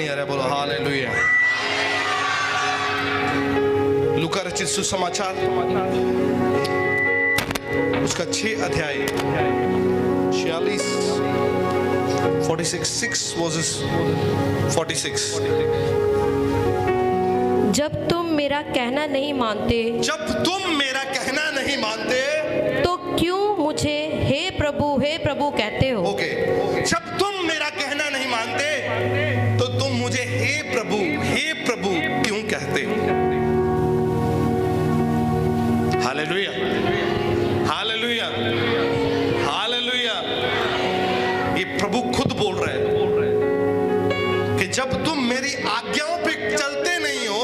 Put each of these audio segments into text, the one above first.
नहीं आ रहा, बोलो हालेलुया। लूका रचित सुसमाचार उसका 6 अध्याय 46 जब तुम मेरा कहना नहीं मानते, जब तुम मेरा कहना नहीं मानते तो क्यों मुझे हे प्रभु कहते हो? ओके, जब तुम मेरा कहना नहीं मानते तो तुम मुझे हे प्रभु क्यों कहते हो? Hallelujah, hallelujah, hallelujah. ये प्रभु खुद बोल रहे हैं कि जब तुम मेरी आज्ञाओं पे चलते नहीं हो,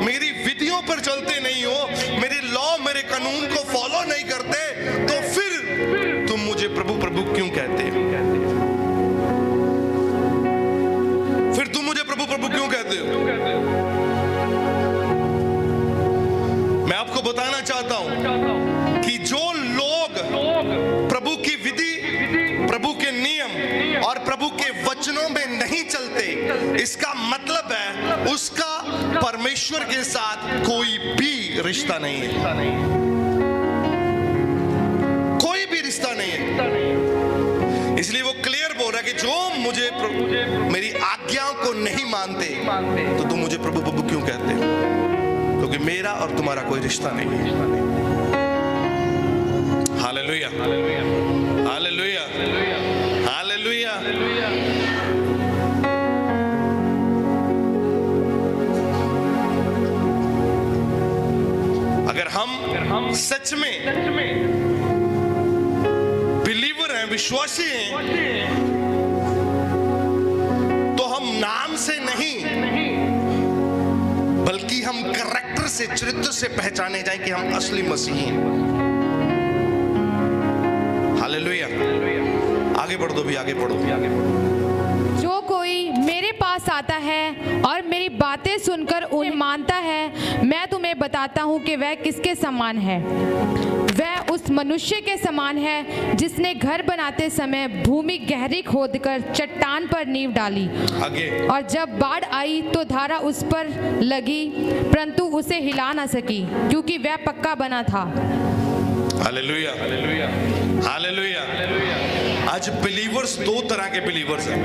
मेरी विधियों पर चलते नहीं हो, मेरी लॉ मेरे कानून को फॉलो नहीं करते, तो फिर तुम मुझे प्रभु क्यों कहते हो? फिर तुम मुझे प्रभु क्यों कहते हो? मैं आपको बताना चाहता हूं कि जो लोग प्रभु की विधि, प्रभु के नियम और प्रभु के वचनों में नहीं चलते, इसका मतलब है उसका परमेश्वर के साथ कोई भी रिश्ता नहीं है, कोई भी रिश्ता नहीं है। इसलिए वो क्लियर बोल रहा है कि जो मुझे मेरी आज्ञाओं को नहीं मानते तो तुम मुझे प्रभु क्यों कहते हो? क्योंकि मेरा और तुम्हारा कोई रिश्ता नहीं है। Hallelujah, hallelujah, hallelujah. अगर हम सच में बिलीवर हैं, विश्वासी हैं, तो हम नाम से नहीं बल्कि हम कैरेक्टर से, चरित्र से पहचाने जाएं कि हम असली मसीही हैं। हालेलुया। आगे बढ़ दो भी, आगे बढ़ो। जो कोई मेरे पास आता है और मेरी बातें सुनकर उन्हें मानता है, मैं तुम्हें बताता हूँ कि वह किसके समान है। वह उस मनुष्य के समान है जिसने घर बनाते समय भूमि गहरी खोदकर चट्टान पर नींव डाली। आगे। और जब बाढ़ आई तो धारा उस पर लगी, परंतु उसे हिला न सकी, क्योंकि वह पक्का बना था। Hallelujah, hallelujah, hallelujah. आज बिलीवर्स, 2 तरह के बिलीवर्स हैं।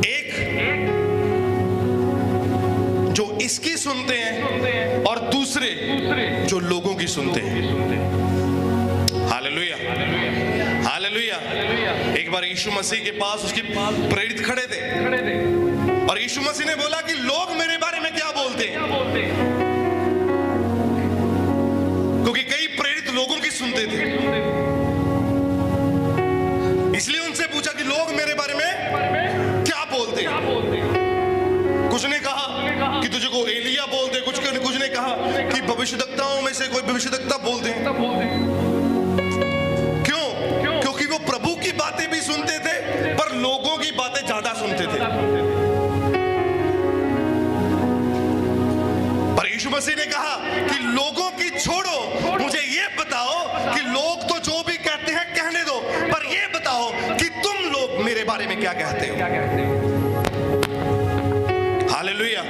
एक जो इसकी सुनते हैं और दूसरे जो लोगों की सुनते हैं। Hallelujah, hallelujah. एक बार यीशु मसीह के पास उसके प्रेरित खड़े थे और यीशु मसीह ने बोला कि लोग मेरे बारे में क्या बोलते हैं, क्योंकि कई प्रेरित लोगों की सुनते थे। इसलिए उनसे पूछा कि लोग मेरे बारे में क्या बोलते हैं। कुछ ने कहा कि तुझे को एलिया बोलते, कुछ ने कहा कि भविष्यद्वक्ताओं में से कोई भविष्यद्वक्ता बोलते हैं। क्यों? क्योंकि वो प्रभु की बातें भी सुनते थे पर लोगों की बातें ज्यादा सुनते थे। पर यीशु मसीह ने कहा कि लोगों की छोड़ो, मुझे ये बताओ कि लोग तो जो भी कहते हैं कहने दो, पर ये बताओ कि तुम लोग मेरे बारे में क्या कहते हो। हालेलुया,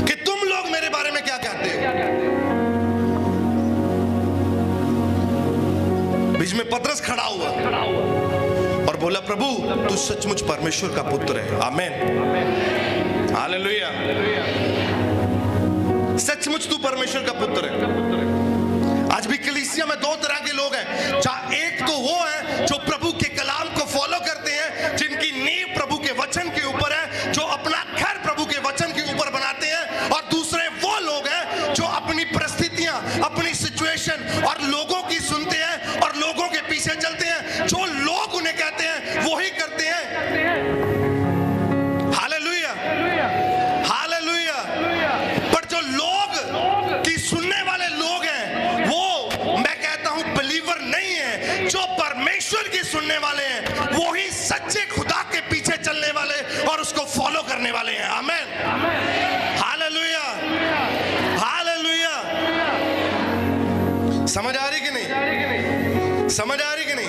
कि तुम लोग मेरे बारे में क्या कहते हो। बीच में पतरस खड़ा हुआ और बोला, प्रभु तू सचमुच परमेश्वर का पुत्र है। आमीन, हालेलुया। सचमुच तू परमेश्वर का पुत्र है। आज भी कलीसिया में 2 तरह के लोग हैं। एक तो वो है जो प्रभु के कलाम को फॉलो करते हैं, जिनकी नींव प्रभु के वचन के ऊपर है, जो अपना घर प्रभु के वचन के ऊपर बनाते हैं। और दूसरे वो लोग हैं जो अपनी परिस्थितियां, अपनी सिचुएशन और लोगों की सुनते हैं और लोगों के पीछे चलते हैं। जो लोग उन्हें कहते हैं वो ही करते हैं। Hallelujah, hallelujah. पर जो लोग की सुनने वाले लोग हैं, वो मैं कहता हूं बिलीवर नहीं है। जो परमेश्वर की सुनने वाले हैं वो ही सच्चे खुदा के पीछे चलने वाले और उसको फॉलो करने वाले हैं। आमीन, हालेलुया, हालेलुया। समझ आ रही कि नहीं? समझ आ रही कि नहीं?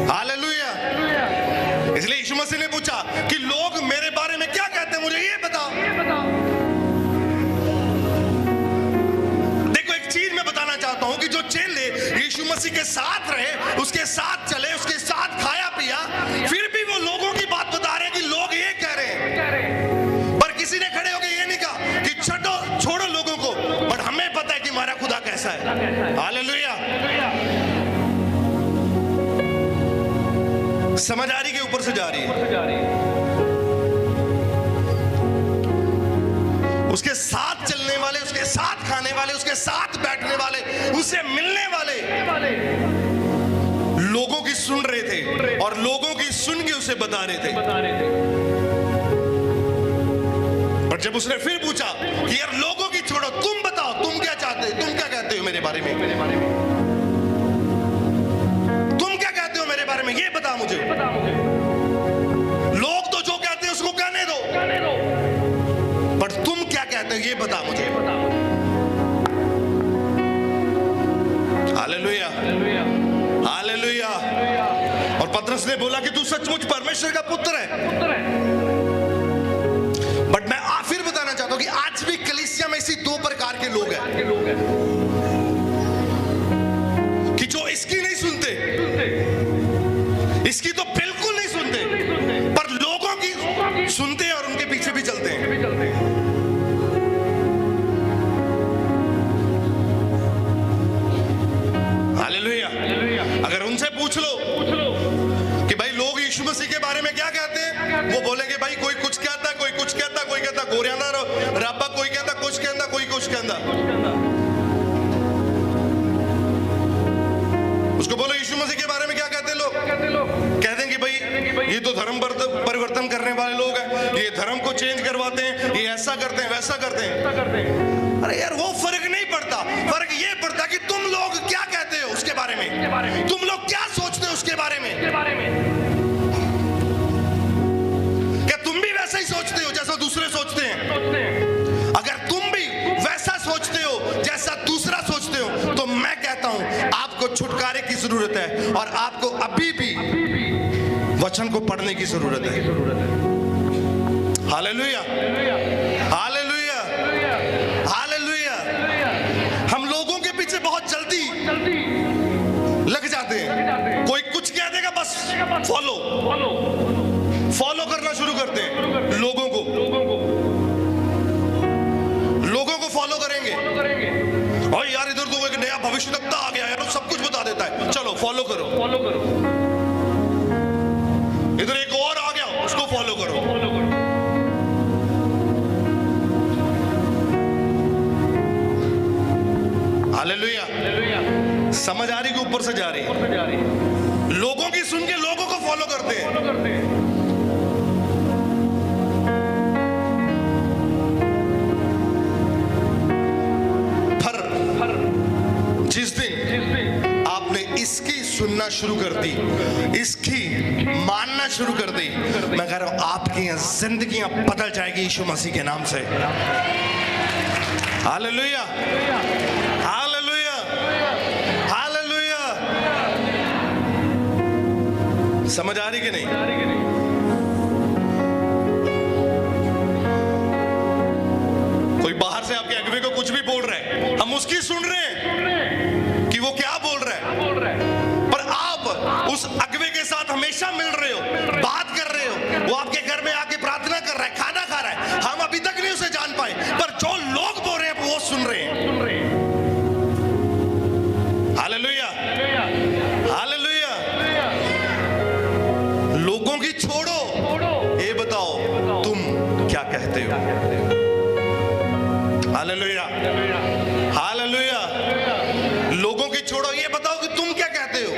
हालेलुया। इसलिए यीशु मसीह ने पूछा कि लोग मसीह के साथ रहे, उसके साथ चले, उसके साथ खाया पिया, फिर भी वो लोगों की बात बता रहे हैं कि लोग ये कह रहे हैं। पर किसी ने खड़े होकर ये नहीं कहा कि छोड़ो लोगों को, बट हमें पता है कि हमारा खुदा कैसा है। हालेलुया। समझदारी के ऊपर से जा रही है। उसके साथ चलने वाले, उसके साथ खाने वाले, उसके साथ बैठने वाले, उससे मिलने वाले लोगों की सुन रहे थे और लोगों की सुन के उसे बता रहे थे। पर जब उसने फिर पूछा कि यार लोगों की छोड़ो, तुम बताओ, तुम क्या चाहते हो, तुम क्या कहते हो मेरे बारे में, तुम क्या कहते हो मेरे बारे में, ये बता मुझे। लोग तो जो कहते हैं उसको कहने दो, पर तुम क्या कहते हो ये बता मुझे। Hallelujah, hallelujah. और पतरस ने बोला कि तू सचमुच परमेश्वर का पुत्र है। बट मैं फिर बताना चाहता हूं कि आज भी कलीसिया में इसी दो प्रकार के लोग हैं कि जो इसकी नहीं सुनते, इसकी तो बिल्कुल नहीं सुनते, पर लोगों की सुनते हैं और उनके पीछे भी चलते हैं। हालेलुया। अगर उनसे पूछ लो कि भाई लोग यीशु मसीह के बारे में क्या कहते हैं, वो बोलेंगे भाई कोई कुछ कहता, कोई कुछ कहता, कोई कहता गोरियाना रब्बा, कोई कहता कुछ कहता, कोई कुछ कहता। उसको बोलो यीशु मसीह के बारे में क्या कहते हैं लोग, कह देंगे भाई ये तो धर्म परिवर्तन करने वाले लोग हैं, ये धर्म को चेंज करवाते हैं, ये ऐसा करते हैं, वैसा करते हैं। अरे यार वो फर्क नहीं पड़ता, फर्क ये पड़ता कि तुम लोग क्या कहते हो उसके बारे में, तुम लोग क्या सोचते हो उसके बारे में। क्या तुम भी वैसा ही सोचते हो जैसा दूसरे सोचते हैं? अगर तुम भी वैसा सोचते हो जैसा दूसरा सोचते हो, तो मैं कहता हूं आपको छुटकारे की जरूरत है और आपको अभी भी वचन को पढ़ने की जरूरत है। Hallelujah, hallelujah, hallelujah. हम लोगों के पीछे बहुत जल्दी लग जाते हैं। कोई कुछ कह देगा बस फॉलो करना शुरू करते हैं। लोगों को फॉलो करेंगे। और यार इधर तो एक नया भविष्यवक्ता आ गया यार, वो सब कुछ बता देता है, चलो फॉलो करो। इधर एक और आ गया, उसको फॉलो करो। हालेलुया। समझदारी के ऊपर से जा रही है। लोगों की सुन के लोगों को फॉलो करते हैं। जिस दिन आपने इसकी सुनना शुरू कर दी, इसकी मानना शुरू कर दी, मैं कह रहा हूं आपकी जिंदगियां बदल जाएगी यीशु मसीह के नाम से। Hallelujah, hallelujah, hallelujah. समझ आ रही कि नहीं? कोई बाहर से आपके अगुवे को कुछ भी बोल रहा है, हम उसकी सुन रहे हैं कि वो क्या बोल रहा है, पर आप उस अगुवे के साथ हमेशा मिल रहे हो, बात कर रहे हो, वो आपके घर में आके प्रार्थना कर रहा है, खाना खा रहा है, हम अभी तक नहीं उसे जान पाए, पर जो लोग बोल रहे हैं वो सुन रहे हैं। Hallelujah, hallelujah. लोगों की छोड़ो, ये बताओ तुम क्या कहते हो। Hallelujah, hallelujah. लोगों की छोड़ो, ये बताओ कि तुम क्या कहते हो।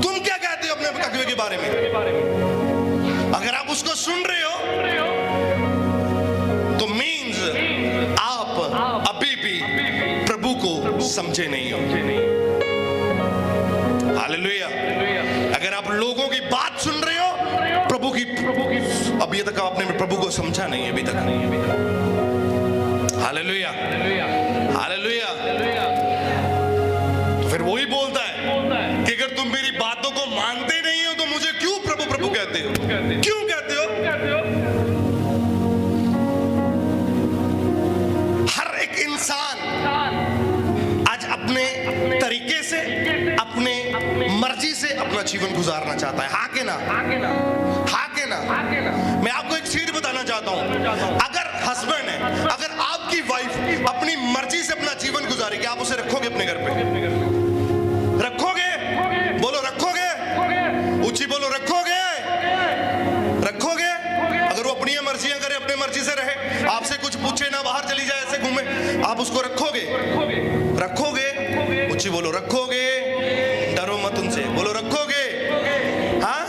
तुम क्या कहते हो अपने अगुवे के बारे में। अगर आप उसको सुन रहे हो तो मीन्स आप अभी भी प्रभु को समझे नहीं हो। हालेलुया। अगर आप लोगों की बात सुन रहे हो, प्रभु की अभी तक आपने प्रभु को समझा नहीं, अभी तक नहीं। Hallelujah, hallelujah. तो फिर वही बोलता है कि अगर तुम मेरी बातों को मानते नहीं हो तो मुझे क्यों प्रभु प्रभु कहते हो, क्यों कहते हो। हर एक इंसान जीवन गुजारना चाहता है। हाँ के ना? हाँ के ना? मैं आपको एक चीज बताना चाहता हूं, अगर हस्बैंड है, अगर आपकी वाइफ अपनी मर्जी से अपना जीवन गुजारेगी, आप उसे रखोगे अपने घर पे? रखोगे? बोलो रखोगे? ऊंची बोलो रखोगे? रखोगे? अगर वो अपनी मर्जियां करे, अपनी मर्जी से रहे, आपसे कुछ पूछे ना, बाहर चली जाए, ऐसे घूमे, आप उसको रखोगे? रखोगे? ऊंची बोलो रखोगे? डरो मत उनसे, बोलो रखोगे? हाँ?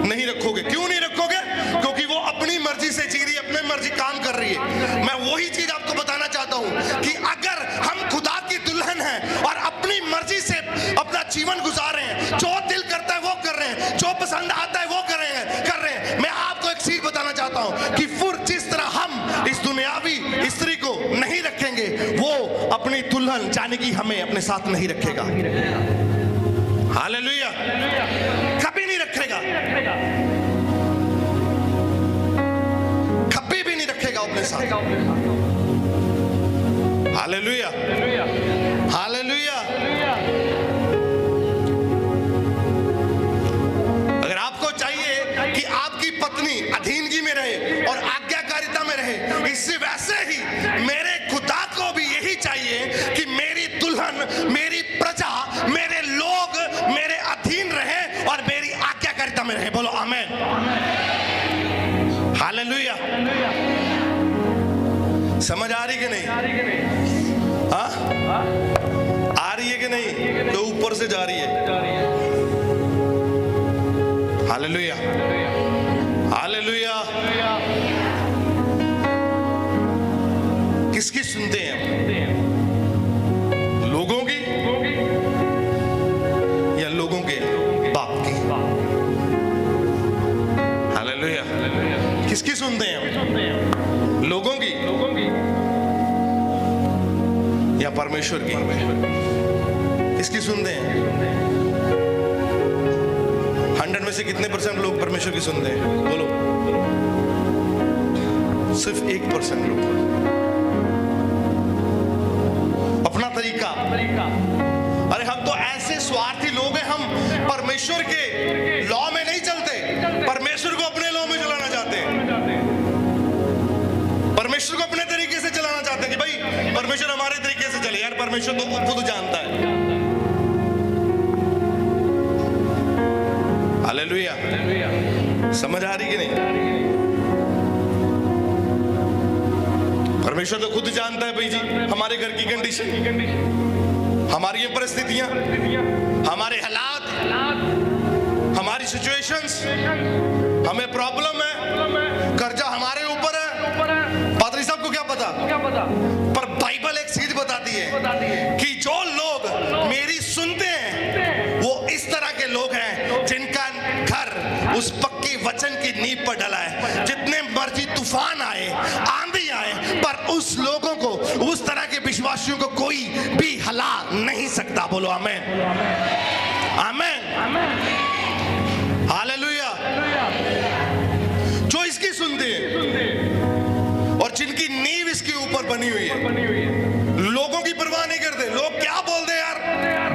नहीं रखोगे। क्यों नहीं रखोगे? क्योंकि वो अपनी मर्जी से जी रही है, अपनी मर्जी काम कर रही है। मैं वही चीज आपको बताना चाहता हूं कि अगर हम खुदा की दुल्हन हैं और अपनी मर्जी से अपना जीवन गुजार रहे हैं, जो दिल करता है वो कर रहे हैं, जो पसंद आता है वो कर रहे हैं, मैं आपको एक चीज बताना चाहता हूं कि फिर जिस तरह हम इस दुनियावी स्त्री को नहीं रखेंगे, वो अपनी दुल्हन जाने की हमें अपने साथ नहीं रखेगा। हालेलुया। कभी नहीं रखेगा, कभी भी नहीं रखेगा अपने साथ। Hallelujah, hallelujah. अगर आपको चाहिए कि आपकी पत्नी अधीनगी में रहे और आज्ञाकारिता में रहे, इससे वैसे ही मेरे खुदा को भी यही चाहिए कि मेरी दुल्हन, मेरी प्रजा, मेरे लोग मेरे अधीन रहे और मेरी आज्ञाकारिता में रहे। बोलो आमीन। हालेलुया। समझ आ रही कि नहीं? हाँ? आ रही है कि नहीं? तो ऊपर से जा रही है। Hallelujah, hallelujah. किसकी सुनते हैं? लोगों की या लोगों के बाप की? हालेलुया। किसकी सुनते हैं? लोगों की या परमेश्वर की? किसकी सुनते हैं? 100 में से कितने % लोग परमेश्वर की सुनते हैं? बोलो। सिर्फ 1% लोग। अपना तरीका। अरे हम तो ऐसे स्वार्थी लोग हैं, हम परमेश्वर के लॉ में नहीं चलते, परमेश्वर को अपने लॉ में चलाना चाहते हैं, परमेश्वर को अपने तरीके से चलाना चाहते हैं कि भाई परमेश्वर हमारे तरीके से चले। यार परमेश्वर तो खुद जानता है। हालेलुया। समझ आ रही कि नहीं? परमेश्वर तो खुद जानता है भाई जी हमारे घर की कंडीशन, हमारी ये परिस्थितियां, हमारे हालात, हमारी सिचुएशंस, हमें प्रॉब्लम है, कर्जा हमारे ऊपर है। पादरी साहब को क्या पता? पर बाइबल एक चीज बताती है कि जो लोग मेरी सुनते हैं वो इस तरह के लोग हैं जिनका घर उस पक्की वचन की नींव पर डला है। जितने मर्जी तूफान आए, आंधी आए, पर उस लोगों को, उस तरह के विश्वासियों को कोई भी हिला नहीं सकता। बोलो आमीन, आमीन, हालेलुया। जो इसकी सुनते हैं और जिनकी नींव इसके ऊपर बनी हुई है, लोगों की परवाह नहीं करते। लोग क्या बोल दे यार,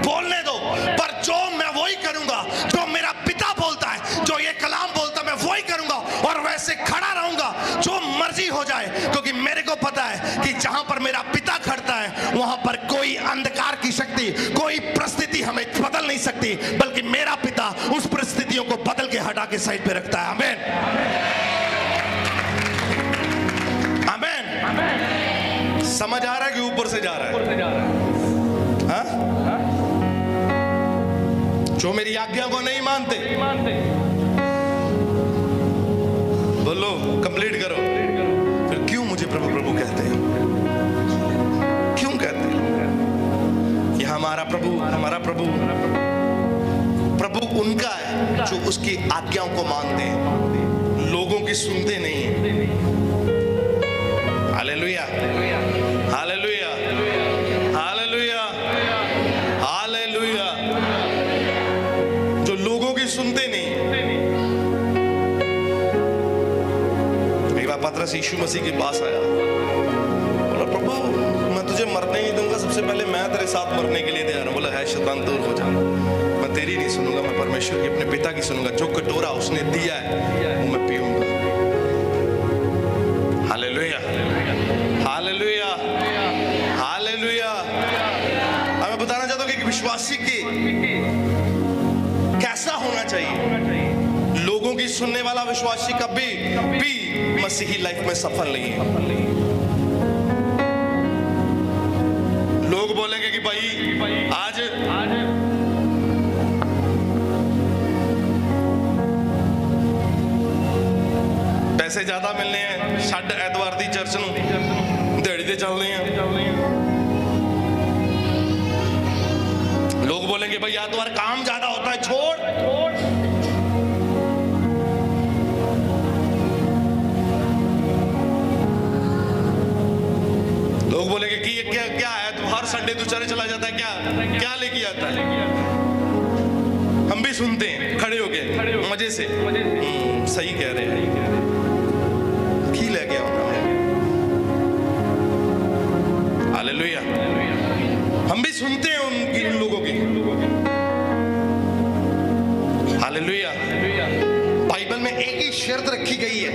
बोलने दो, पर जो मैं वही करूंगा जो मेरा पिता बोलता है, जो ये कलाम बोलता मैं वही करूंगा और वैसे खड़ा रहूंगा जो मर्जी हो जाए, क्योंकि मेरे को पता है कि जहां पर मेरा पिता खड़ता है वहां पर कोई अंधकार की शक्ति, कोई परिस्थिति हमें बदल नहीं सकती, बल्कि मेरा पिता उस परिस्थितियों को बदल के हटा के साइड पे रखता है। आमीन, आमीन। समझ आ रहा है कि ऊपर से जा रहा है? हाँ? जो मेरी आज्ञा को नहीं मानते, बोलो कंप्लीट करो। फिर क्यों मुझे प्रभु प्रभु कहते हैं? क्यों कहते हैं कि हमारा प्रभु, हमारा प्रभु, प्रभु उनका है जो उसकी आज्ञाओं को मानते हैं, लोगों की सुनते नहीं हैं। Hallelujah, hallelujah, hallelujah, hallelujah. जो लोगों की सुनते नहीं। एक बार पतरस यीशु मसीह के पास आया, बोला प्रभु मैं तुझे मरने नहीं दूंगा, सबसे पहले मैं तेरे साथ मरने के लिए तैयार हूं। बोला है शैतान दूर हो जा, मैं मैं तेरी नहीं सुनूंगा, मैं परमेश्वर की अपने पिता की सुनूंगा। जो कटोरा उसने दिया है वो मैं पीऊंगा। Hallelujah, hallelujah, hallelujah. अब मैं बताना चाहता हूं कि एक विश्वासी के कैसा होना चाहिए। लोगों की सुनने वाला विश्वासी कभी भी मसीही लाइफ में सफल नहीं है। लोग बोलेंगे कि भाई आज पैसे ज्यादा मिलने हैं, छड्ड ऐतवार दी चर्च नूं दिहाड़ी ते चलने हैं। लोग बोलेंगे भाई ऐतवार काम ज्यादा होता है, छोड़। लोग बोलेंगे कि ये क्या क्या है, तुम हर संडे तू चले चला जाता है, क्या क्या लेके आता है। हम भी सुनते हैं खड़े होके मजे से। सही कह रहे हैं, की ले गया हालेलुया। हम भी सुनते हैं उन लोगों की। हालेलुया। बाइबल में एक ही शर्त रखी गई है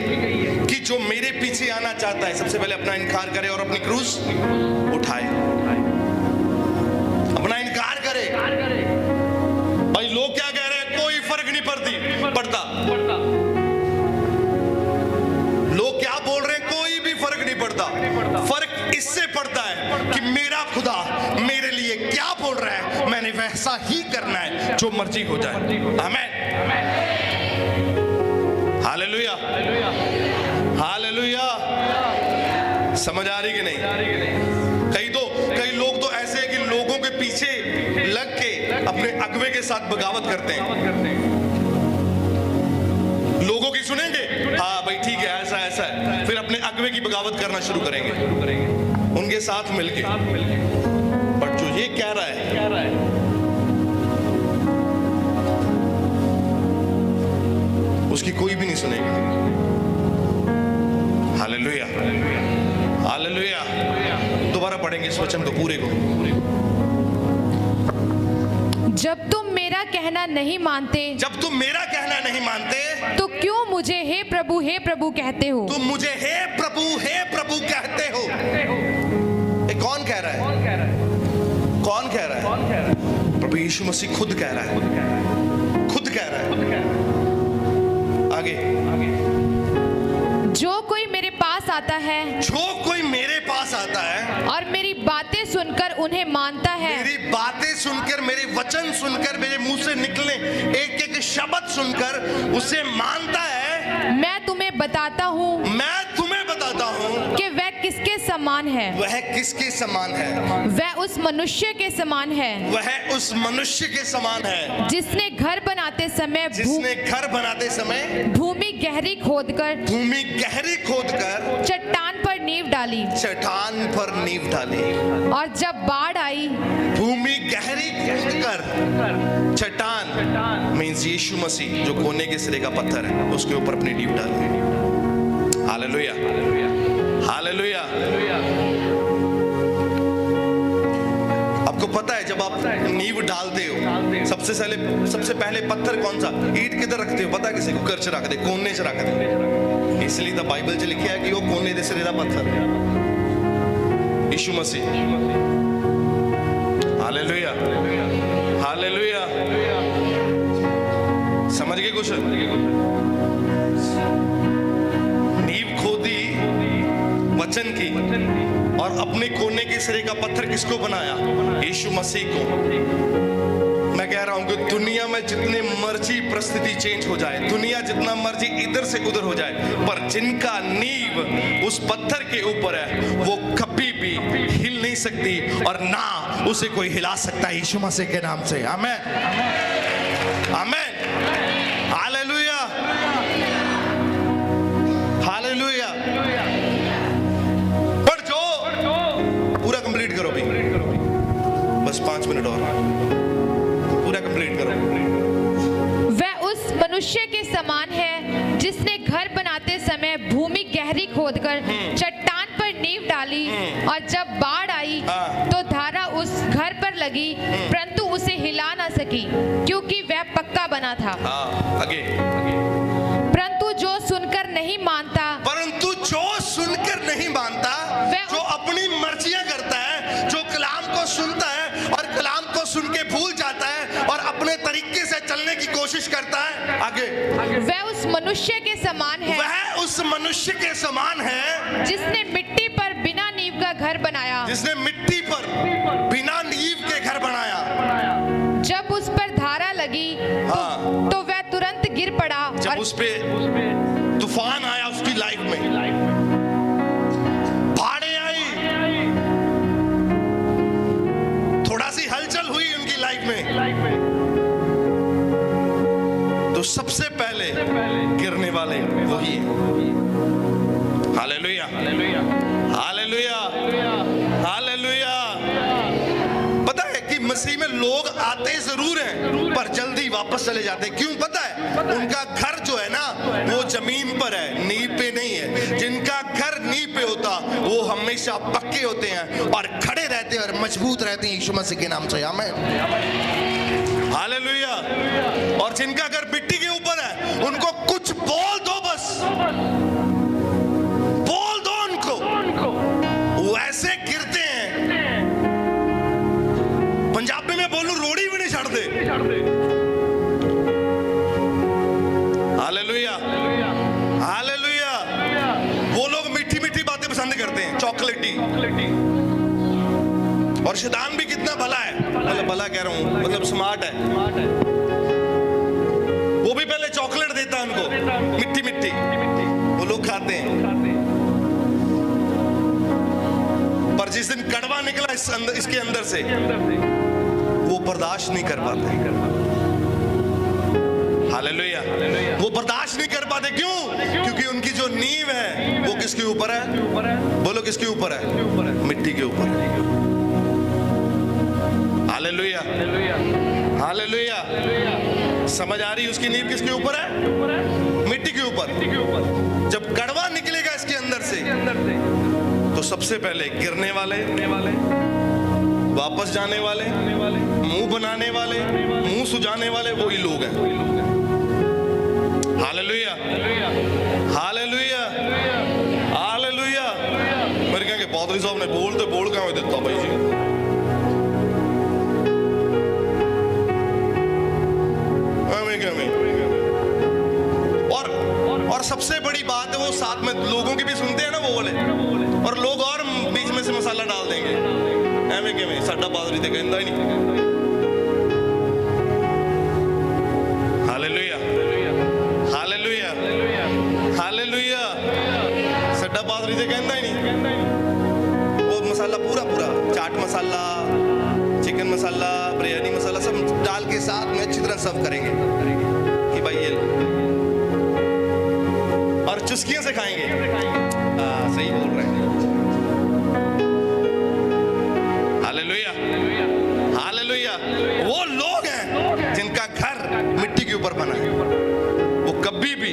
कि जो मेरे पीछे आना चाहता है सबसे पहले अपना इनकार करे और अपनी क्रूस उठाए। अपना इनकार करे। भाई लोग क्या कह रहे हैं कोई फर्क नहीं पड़ता। लोग क्या बोल रहे हैं कोई भी फर्क नहीं पड़ता। फर्क इससे पड़ता है कि मेरा खुदा मेरे लिए क्या बोल रहा है, मैंने वैसा ही करना है, जो मर्जी हो जाए। आमीन, हालेलुया, हालेलुया। समझ आ रही कि नहीं? कई लोग तो ऐसे हैं कि लोगों के पीछे लग के अपने अगवे के साथ बगावत करते हैं। लोगों की सुनेंगे, हाँ भाई ठीक है, ऐसा है, फिर अपने अगवे की बगावत करना शुरू करेंगे उनके साथ मिलके। बट जो ये कह रहा है उसकी कोई भी नहीं सुनेगी। Hallelujah, hallelujah. दोबारा पढ़ेंगे इस वचन को पूरे को। जब तुम मेरा कहना नहीं मानते, जब तुम मेरा कहना नहीं मानते, तो क्यों मुझे हे प्रभु कहते हो? तुम मुझे हे प्रभु कहते हो। ये कौन कह रहा है? कौन कह रहा है? प्रभु यीशु मसीह खुद कह रहा है, खुद कह रहा है। आगे, जो कोई मेरे पास आता है, जो कोई मेरे पास आता है और मेरी बातें सुनकर उन्हें मानता है, मेरी बातें सुनकर, मेरे वचन सुनकर, मेरे मुंह से निकले एक एक शब्द सुनकर उसे मानता है, मैं तुम्हें बताता हूँ कि वह किसके समान है। वह किसके समान है? वह उस मनुष्य के समान है, वह उस मनुष्य के समान है जिसने घर बनाते समय भूमि गहरी खोदकर चट्टान पर नींव डाली। और जब बाढ़ आई, भूमि गहरी खोदकर चट्टान मींस यीशु मसीह जो कोने के सिरे का पत्थर है, उसके ऊपर अपनी नींव डाली। Hallelujah, hallelujah. आपको पता है जब आप नींव डालते हो सबसे पहले पत्थर कौन सा, ईंट किधर रखते हो पता है? किसी को घर च रख दे, कोने च रख दे। इसलिए तो बाइबल च लिखा है कि वो कोने दे सिरे दा पत्थर यीशु मसीह। Hallelujah, hallelujah. समझ गए कुछ? नींव खोदी वचन की और अपने कोने के सिरे का पत्थर किसको बनाया? यीशु मसीह को। मैं कह रहा हूं कि दुनिया में जितने मर्जी परिस्थिति चेंज हो जाए, दुनिया जितना मर्जी इधर से उधर हो जाए, पर जिनका नींव उस पत्थर के ऊपर है वो कभी भी हिल नहीं सकती और ना उसे कोई हिला सकता है यीशु मसीह के नाम से। आमीन, आमीन, हालेलुया, हालेलुया। पर जो पूरा कंप्लीट करो भी, बस 5 मिनट और पूरा कंप्लीट करो। वह उस मनुष्य के समान है जिसने घर बनाते समय भूमि गहरी खोदकर चट्टान पर नींव डाली, और जब बाढ़ आई तो धारा उस घर पर लगी, परंतु उसे हिला न सकी, क्योंकि वह पक्का बना था। हाँ, आगे। परंतु जो सुनकर नहीं मानता, परंतु जो सुनकर नहीं मानता, जो अपनी मर्जियां करता है, जो कलाम को सुनता है और कलाम को सुन के भूल जाता है और अपने तरीके से चलने की कोशिश करता है, आगे, वह उस मनुष्य के समान है, वह उस मनुष्य के समान है जिसने मिट्टी पर बिना नींव का घर बनाया, जिसने मिट्टी पर बिना नींव के घर बनाया। जब उस पर धारा लगी हाँ, तो वह तुरंत गिर पड़ा जब और उस पे तूफान आया उसकी लाइफ में, बाढ़ें आई, थोड़ा सी हलचल हुई उनकी लाइफ में, तो सबसे पहले गिरने वाले वही है। Hallelujah, hallelujah, hallelujah. पता है कि मसीह में लोग आते जरूर हैं पर जल्दी वापस चले जाते हैं। क्यों पता है? उनका घर जो है ना वो जमीन पर है, नींव पे नहीं है। जिनका घर नींव पे होता वो हमेशा पक्के होते हैं और खड़े रहते हैं और मजबूत रहते हैं यीशु मसीह के नाम से। आमीन, हालेलुया। और जिनका घर मिट्टी के ऊपर है उनको कुछ बोल दो, बस बोल दो उनको, वैसे गिरते हैं। पंजाबी में बोलूं रोड़ी भी नहीं छाड़ते। Hallelujah, hallelujah. वो लोग मीठी मीठी बातें पसंद करते हैं, चॉकलेटी। और शैतान भी कितना भला है, मतलब भला कह रहा हूं, मतलब स्मार्ट है। वो भी पहले चॉकलेट देता है उनको, मिट्टी मिट्टी, वो लोग खाते हैं। पर जिस दिन कड़वा निकला इसके अंदर से, वो बर्दाश्त नहीं कर पाते। हालेलुया, वो बर्दाश्त नहीं कर पाते। क्यों? क्योंकि उनकी जो नींव है वो किसके ऊपर है? बोलो किसके ऊपर है? मिट्टी के ऊपर। Hallelujah, hallelujah. समझ आ रही? उसकी नींव किसके ऊपर है? मिट्टी के ऊपर। जब कड़वा निकलेगा इसके अंदर से तो सबसे पहले गिरने वाले, वापस जाने वाले, मुंह बनाने वाले, मुंह सुजाने वाले वही लोग हैं। Hallelujah, hallelujah, hallelujah. मेरे कहेंगे पादरी साहब ने बोल कहां देता भाई जी। और सबसे बड़ी बात है वो साथ में लोगों की भी सुनते हैं ना वो बोले, और लोग और बीच में से मसाला डाल देंगे। एवं किवें साडा पादरी ते कहंदा ही नहीं। Hallelujah, hallelujah, hallelujah. साडा पादरी ते कहंदा ही नहीं। वो मसाला पूरा चाट मसाला, चिकन मसाला, बिरयानी मसाला सब डाल के साथ में अच्छी तरह सर्व करेंगे कि भाई ये, और चुस्कियों से खाएंगे। सही बोल रहे हैं। Hallelujah, hallelujah. वो लोग हैं जिनका घर मिट्टी के ऊपर बना है, वो कभी भी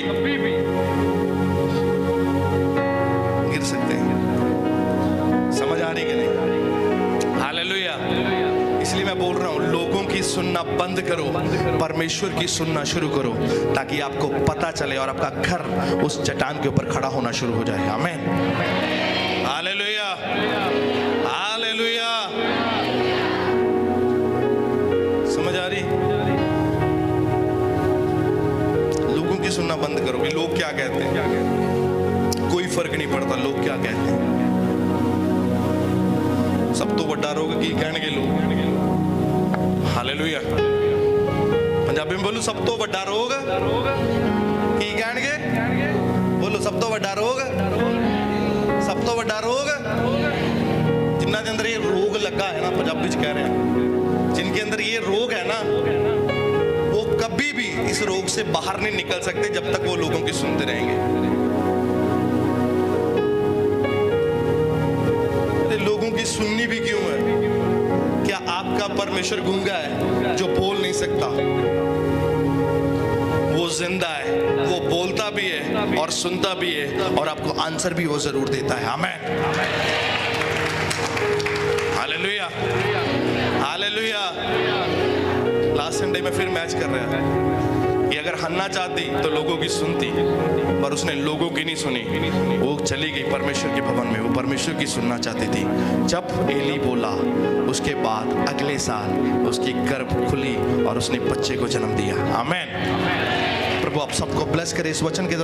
गिर सकते हैं। समझ आ रही कि नहीं? हालेलुया। इसलिए मैं बोल रहा हूं, लोगों की सुनना बंद करो, परमेश्वर की सुनना शुरू करो, ताकि आपको पता चले और आपका घर उस चट्टान के ऊपर खड़ा होना शुरू हो जाए। आमीन, हालेलुया, हालेलुया। समझ आ रही? लोगों की सुनना बंद करो कि लोग क्या कहते हैं। कोई फर्क नहीं पड़ता लोग क्या कहते हैं। सब तो बड़ा रोग की कहने लोग। हालेलुया। पंजाबी में बोलो, सब तो बड़ा रोग की कहणगे। बोलो, सब तो बड़ा रोग, सब तो बड़ा रोग। जिन्ना के अंदर ये रोग लगा है ना, पंजाबी च कह रहे हैं, जिनके अंदर ये रोग है ना, वो कभी भी इस रोग से बाहर नहीं निकल सकते जब तक वो लोगों की सुनते रहेंगे। लोगों की सुननी भी क्यों है? क्या आपका परमेश्वर गूंगा है जो बोल नहीं सकता? वो जिंदा है, वो बोलता भी है और सुनता भी है, और आपको आंसर भी वो जरूर देता है। आमीन, हालेलुया, हालेलुया। लास्ट संडे में फिर मैच कर रहा है कि अगर हन्ना चाहती तो लोगों की सुनती, पर उसने लोगों की नहीं सुनी। वो चली गई परमेश्वर के भवन में, वो परमेश्वर की सुनना चाहती थी। जब एली बोला, उसके बाद अगले साल उसकी गर्भ खुली और उसने बच्चे को जन्म दिया। आमेन। प्रभु आप सबको ब्लेस करे इस वचन के द्वारा।